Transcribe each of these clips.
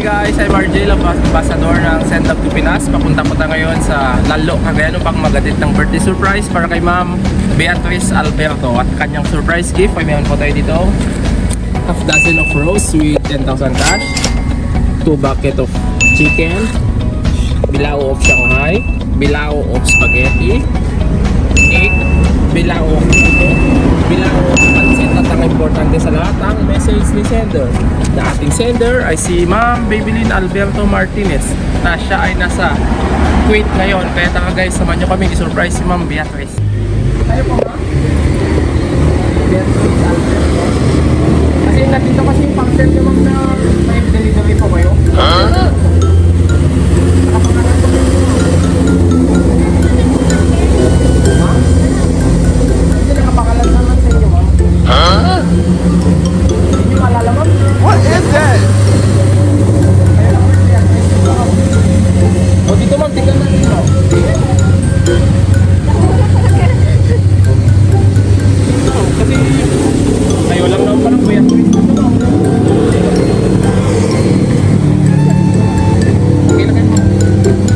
guys, I'm RJ, ambassador ng Send Love to Pinas. Papunta po tayo ngayon sa Lalo, Cagayan upang magadit ng birthday surprise para kay Ma'am Beatrice Alberto. At kanyang surprise gift ay meron po tayo dito half dozen of rose with 10,000 cash, 2 bucket of chicken, bilao of Shanghai, bilao of spaghetti, egg, bilao of puto, bilao of pansit, at ang importante sa lahat ang message ni sender. Na ating sender ay si Ma'am Babylin Alberto Martinez na siya ay nasa Kuwait ngayon. Kaya taka guys, samahan nyo kami i-surprise si Ma'am Beatrice. Tayo po Ma'am Beatrice Alberto. Kasi nandito kasi yung function nyo Ma'am na may delivery po kayo. Nakapangalan po kayo. Ma'am? Hindi nakapangalan naman sa inyo Ma'am. Hindi nyo maalala Ma'am? What is that? O dito Ma'am, tingnan natin Ma'am. Kasi tayo lang naman parang kuya twist dito Ma'am. Okay na kayo Ma'am.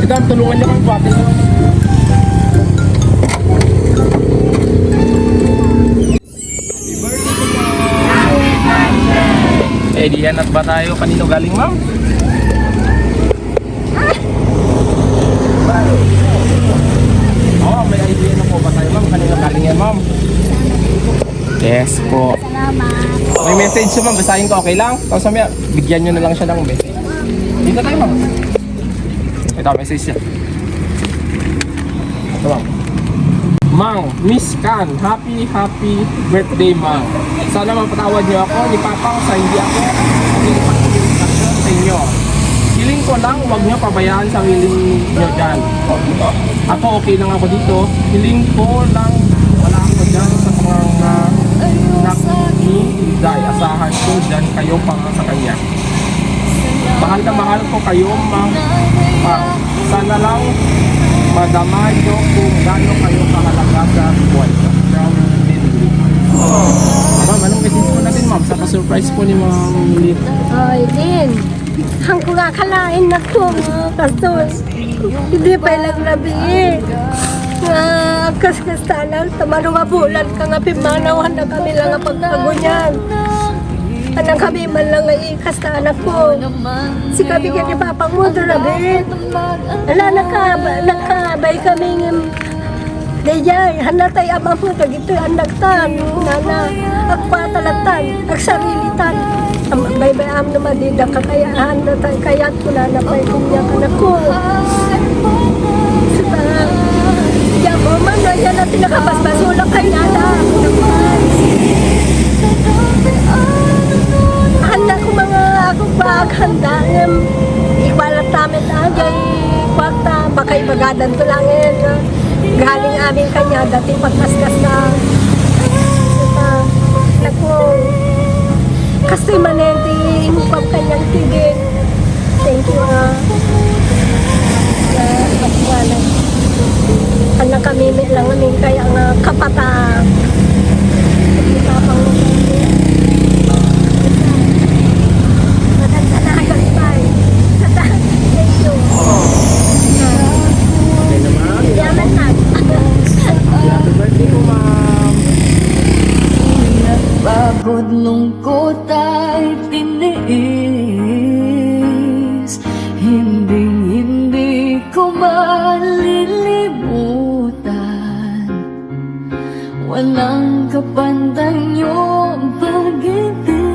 Ito Ma'am, tulungan niyo Ma'am buhatin Ma'am. Eh, diyan at ba tayo? Kanino galing Ma'am? Oh, may idea na po ba tayo Ma'am? Kanino galing yan Ma'am? Yes po. Salamat. May message siya Ma'am, basahin ko, okay lang? Tapos mamaya, bigyan nyo na lang siya ng message. Dito tayo Ma'am. Ito, message siya. Ito Ma'am. Mang, Miss Kan, happy birthday Mang. Sana mapatawad niyo ako ni Papang sa hindi ako pagkakasyon sa inyo. Hiling ko lang, huwag niyo pabayaan sa hiling niyo dyan. Ako okay lang ako dito. Hiling ko lang, wala ako dyan sa mga nakihinday. Asahan ko dyan kayo para sa kanya. Mahal na mahal ko kayo Mang. Sana lang madama nyo kung gaano kayo kahalaga sa buhay. From Lindley. Ma'am, anong message po natin Ma'am? Sa surprise po ni Ma'am Lindley. Ay, din. Ang ko nga kalain na ito, kasi hindi pa ilang labi eh. Nga, kas-kasta lang, tamarong bulan ka nga pimanawan na kami lang ang pagkagunyan. Anang kami man lang ay kasta anak ko. Si kabigyan ni Papa mo labi. Ala, nakabay kami ng dayay, hanatay ama mo, dagito anak tan, nana, akpa talatan, agsarilitan. Bay-bay am naman din, kakayaan na tayo, kayat ko na napay kumyak anak ko. Sita, yan mo man, yan natin nakabasbas, ulang kay nana. Handa ko mga akong paghanda, ikwalat tamit ajay, kwarta, bakay bagadan to lang galing amin kanya, dating pagkaskas na ako kasi manenti imupap kanyang tigil. Thank you anak kami lang namin kaya nga kapata maganda na agad tayo. Thank you. Okay na Ma'am. Yaman na. Happy birthday po Ma'am. Pagod, lungkot ay tiniis, hindi ko malilimutan. Walang kapantay yung pag-ibig.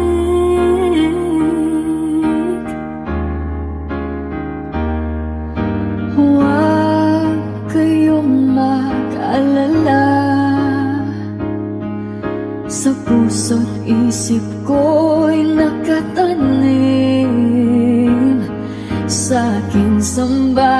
Huwag kayong mag-alala, sa puso't isip ko'y nakatanim sa aking samba.